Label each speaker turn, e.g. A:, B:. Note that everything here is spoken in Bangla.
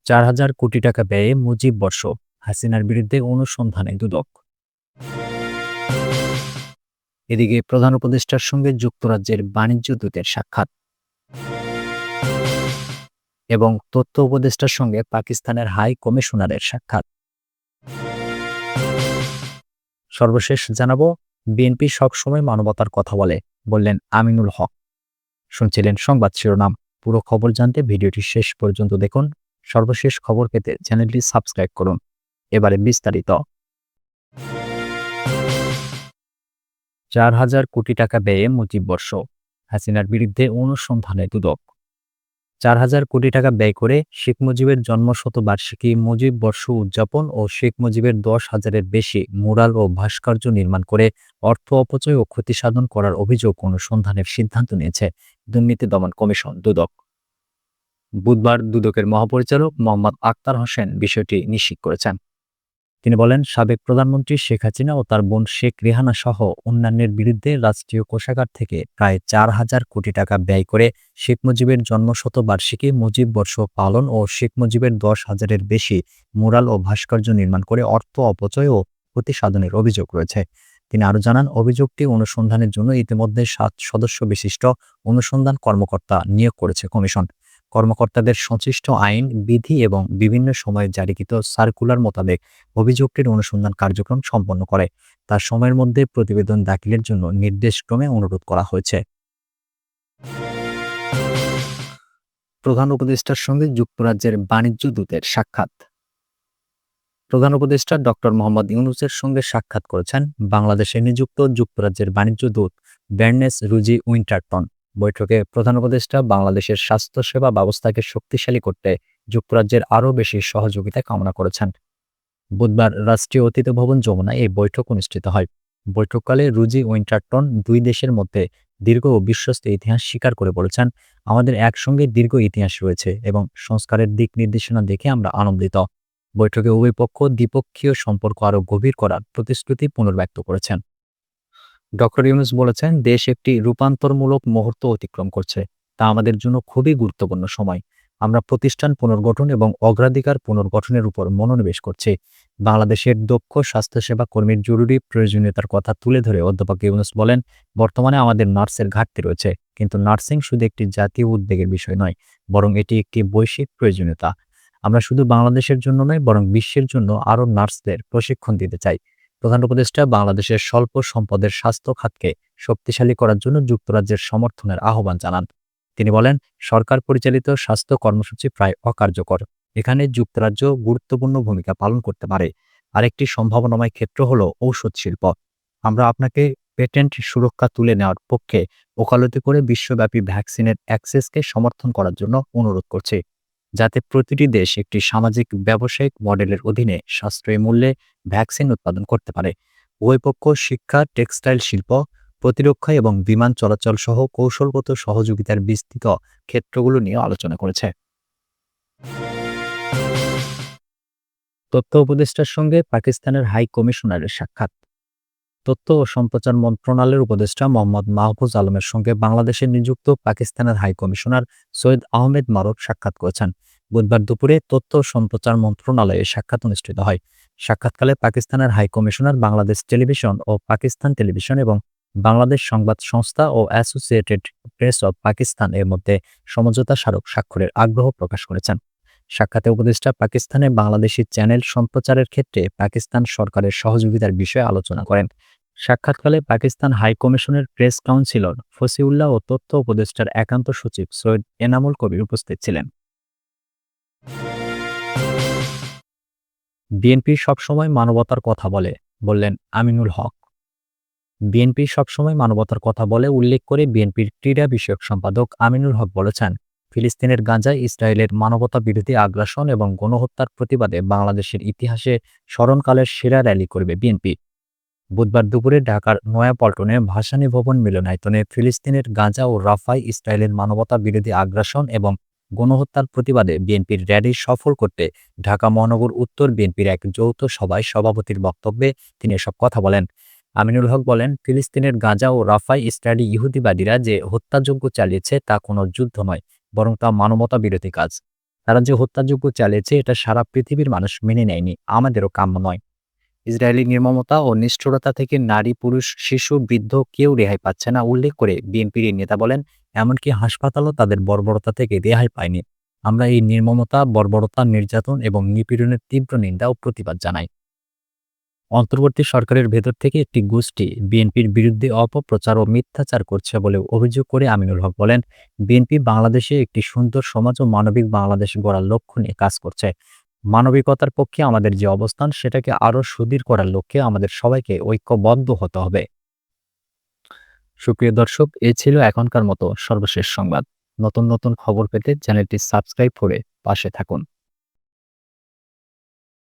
A: 4,000 কোটি টাকা ব্যয়ে মুজিব বর্ষ, হাসিনার বিরুদ্ধে অনুসন্ধানে দুদক। এদিকে প্রধান উপদেষ্টার সঙ্গে যুক্তরাজ্যের বাণিজ্য দূতের সাক্ষাৎ এবং তথ্য উপদেষ্টার সঙ্গে পাকিস্তানের হাই কমিশনারের সাক্ষাৎ। সর্বশেষ জানাবো, বিএনপি সবসময় মানবতার কথা বলে, বললেন আমিনুল হক। শুনছিলেন সংবাদ শিরোনাম। পুরো খবর জানতে ভিডিওটি শেষ পর্যন্ত দেখুন। সর্বশেষ খবর পেতে চ্যানেলটি সাবস্ক্রাইব করুন। এবারে বিস্তারিত। 4,000 কোটি টাকা ব্যয়ে মুজিব বর্ষ, হাসিনার বিরুদ্ধে অনুসন্ধানে দুদক। 4,000 কোটি টাকা ব্যয় করে শেখ মুজিবের জন্মশতবার্ষিকী মুজিব বর্ষ উদযাপন ও শেখ মুজিবের 10,000-এর বেশি মুরাল ও ভাস্কর্য নির্মাণ করে অর্থ অপচয় ও ক্ষতি সাধন করার অভিযোগ অনুসন্ধানের সিদ্ধান্ত নিয়েছে দুর্নীতি দমন কমিশন দুদক। বুধবার দুদকের মহাপরিচালক মোহাম্মদ আক্তার হোসেন বিষয়টি নিশ্চিত করেছেন। তিনি বলেন, সাবেক প্রধানমন্ত্রী শেখ হাসিনা ও তার বোন শেখ রেহানা সহ অন্যান্যের বিরুদ্ধে রাষ্ট্রীয় কোষাগার থেকে প্রায় 4,000 কোটি টাকা ব্যয় করে শেখ মুজিবের জন্মশতবার্ষিকী মুজিব বর্ষ পালন ও শেখ মুজিবের 10,000-এর বেশি মুরাল ও ভাস্কর্য নির্মাণ করে অর্থ অপচয় ও ক্ষতি সাধনের অভিযোগ রয়েছে। তিনি আরও জানান, অভিযোগটি অনুসন্ধানের জন্য ইতিমধ্যে 7 সদস্য বিশিষ্ট অনুসন্ধান কর্মকর্তা নিয়োগ করেছে কমিশন। কর্মকর্তাদের সংশ্লিষ্ট আইন, বিধি এবং বিভিন্ন সময়ে জারিকৃত সার্কুলার মোতাবেক অভিযোগটির অনুসন্ধান কার্যক্রম সম্পন্ন করে তার সময়ের মধ্যে প্রতিবেদন দাখিলের জন্য নির্দেশক্রমে অনুরোধ করা হয়েছে। প্রধান উপদেষ্টার সঙ্গে যুক্তরাজ্যের বাণিজ্য দূতের সাক্ষাৎ। প্রধান উপদেষ্টা ডক্টর মোহাম্মদ ইউনূসের সঙ্গে সাক্ষাৎ করেছেন বাংলাদেশে নিযুক্ত যুক্তরাজ্যের বাণিজ্য দূত ব্যারনেস রুজি উইন্টারটন। বৈঠকে প্রধান উপদেষ্টা বাংলাদেশের স্বাস্থ্যসেবা ব্যবস্থাকে শক্তিশালী করতে যুক্তরাজ্যের আরও বেশি সহযোগিতা কামনা করেছেন। বুধবার রাষ্ট্রীয় অতিথি ভবন যমুনায় এই বৈঠক অনুষ্ঠিত হয়। বৈঠককালে রুজি উইন্টারটন দুই দেশের মধ্যে দীর্ঘ ও বিশ্বস্ত ইতিহাস স্বীকার করে বলেছেন, আমাদের একসঙ্গে দীর্ঘ ইতিহাস রয়েছে এবং সংস্কারের দিক নির্দেশনা দেখে আমরা আনন্দিত। বৈঠকে উভয় পক্ষ দ্বিপক্ষীয় সম্পর্ক আরও গভীর করার প্রতিশ্রুতি পুনর্ব্যক্ত করেছেন। ডক্টর ইউনূস বলেছেন, দেশ একটি রূপান্তরমূলক মুহূর্ত অতিক্রম করছে, তা আমাদের জন্য খুবই গুরুত্বপূর্ণ সময়। আমরা প্রতিষ্ঠান পুনর্গঠন এবং অগ্রাধিকার পুনর্গঠনের উপর মনোনিবেশ করছি। বাংলাদেশের দক্ষ স্বাস্থ্যসেবা কর্মীর জরুরি প্রয়োজনীয়তার কথা তুলে ধরে অধ্যাপক ইউনূস বলেন, বর্তমানে আমাদের নার্সের ঘাটতি রয়েছে, কিন্তু নার্সিং শুধু একটি জাতীয় উদ্বেগের বিষয় নয়, বরং এটি একটি বৈশ্বিক প্রয়োজনীয়তা। আমরা শুধু বাংলাদেশের জন্য নয়, বরং বিশ্বের জন্য আরও নার্সদের প্রশিক্ষণ দিতে চাই। প্রধান উপদেষ্টা বাংলাদেশের স্বল্প সম্পদের স্বাস্থ্য খাতকে শক্তিশালী করার জন্য যুক্তরাজ্যের সমর্থনের আহ্বান জানান। তিনি বলেন, সরকার পরিচালিত স্বাস্থ্য কর্মসূচি প্রায় অকার্যকর। এখানে যুক্তরাজ্য গুরুত্বপূর্ণ ভূমিকা পালন করতে পারে। আরেকটি সম্ভাবনাময় ক্ষেত্র হল ঔষধ শিল্প। আমরা আপনাকে পেটেন্ট সুরক্ষা তুলে নেওয়ার পক্ষে ওকালতি করে বিশ্বব্যাপী ভ্যাকসিনের অ্যাক্সেসকে সমর্থন করার জন্য অনুরোধ করছি, যাতে প্রতিটি দেশ একটি সামাজিক ব্যবসায়িক মডেলের অধীনে সাশ্রয়ী মূল্যে ভ্যাকসিন উৎপাদন করতে পারে। উভয় পক্ষ শিক্ষা, টেক্সটাইল শিল্প, প্রতিরক্ষা এবং বিমান চলাচল সহ কৌশলগত সহযোগিতার বিস্তৃত ক্ষেত্রগুলো নিয়ে আলোচনা করেছে। তথ্য উপদেষ্টার সঙ্গে পাকিস্তানের হাই কমিশনারের সাক্ষাৎ। তথ্য ও সম্প্রচার মন্ত্রণালয়ের উপদেষ্টা মোহাম্মদ মাহফুজ আলমের সঙ্গে বাংলাদেশে নিযুক্ত পাকিস্তানের হাই কমিশনার সৈয়দ আহমেদ মারুফ সাক্ষাৎ করেছেন। বুধবার দুপুরে তথ্য ও সম্প্রচার মন্ত্রণালয়ে সাক্ষাৎ অনুষ্ঠিত হয়। সাক্ষাৎকালে পাকিস্তানের হাই কমিশনার বাংলাদেশ টেলিভিশন ও পাকিস্তান টেলিভিশন এবং বাংলাদেশ সংবাদ সংস্থা ও অ্যাসোসিয়েটেড প্রেস অব পাকিস্তান এর মধ্যে সমঝোতা স্মারক স্বাক্ষরের আগ্রহ প্রকাশ করেছেন। সাক্ষাতে উপদেষ্টা পাকিস্তানে বাংলাদেশি চ্যানেল সম্প্রচারের ক্ষেত্রে পাকিস্তান সরকারের সহযোগিতার বিষয়ে আলোচনা করেন। সাক্ষাৎকালে পাকিস্তান হাই কমিশনের প্রেস কাউন্সিলর ফসিউল্লাহ ও তথ্য উপদেষ্টার একান্ত সচিব সৈয়দ এনামুল কবির উপস্থিত ছিলেন। বিএনপি সবসময় মানবতার কথা বলে, বললেন আমিনুল হক। বিএনপি সবসময় মানবতার কথা বলে উল্লেখ করে বিএনপির ক্রীড়া বিষয়ক সম্পাদক আমিনুল হক বলেছেন, ফিলিস্তিনের গাজায় ইসরায়েলের মানবতা বিরোধী আগ্রাসন এবং গণহত্যার প্রতিবাদে বাংলাদেশের ইতিহাসে স্মরণকালের সেরা র্যালি করবে বিএনপি। বুধবার দুপুরে ঢাকার নয়াপল্টনে ভাসানী ভবন মিলনায়তনে ফিলিস্তিনের গাজা ও রাফায় ইসরায়েলের মানবতা বিরোধী আগ্রাসন এবং গণহত্যার প্রতিবাদে বিএনপির র্যালি সফল করতে ঢাকা মহানগর উত্তর বিএনপির এক যৌথ সভায় সভাপতির বক্তব্যে তিনি এসব কথা বলেন। আমিনুল হক বলেন, ফিলিস্তিনের গাজা ও রাফায় ইসরায়েলি ইহুদিবাদীরা যে হত্যাযজ্ঞ চালিয়েছে তা কোনো যুদ্ধ নয়, বরং তা মানবতা বিরোধী কাজ। তারা যে হত্যাযজ্ঞ চালিয়েছে এটা সারা পৃথিবীর মানুষ মেনে নেয়নি, আমাদেরও কাম্য নয়। ইসরায়েলি নির্মমতা ও নিষ্ঠুরতা থেকে নারী, পুরুষ, শিশু, বৃদ্ধ কেউ রেহাই পাচ্ছে না উল্লেখ করে বিএনপির এই নেতা বলেন, এমনকি হাসপাতালও তাদের বর্বরতা থেকে রেহাই পায়নি। আমরা এই নির্মমতা, বর্বরতা, নির্যাতন এবং নিপীড়নের তীব্র নিন্দা ও প্রতিবাদ জানাই। অন্তর্বর্তী সরকারের ভেতর থেকে একটি গোষ্ঠী বিএনপির বিরুদ্ধে অপপ্রচার ও মিথ্যাচার করছে বলে অভিযোগ করে আমিনুল হক বলেন, বিএনপি বাংলাদেশে একটি সুন্দর সমাজ ও মানবিক বাংলাদেশ গড়ার লক্ষ্য নিয়ে কাজ করছে। মানবিকতার পক্ষে আমাদের যে অবস্থান সেটাকে আরও সুদৃঢ় করার লক্ষ্যে আমাদের সবাইকে ঐক্যবদ্ধ হতে হবে। সুপ্রিয় দর্শক, এ ছিল এখনকার মতো সর্বশেষ সংবাদ। নতুন নতুন খবর পেতে চ্যানেলটি সাবস্ক্রাইব করে পাশে থাকুন।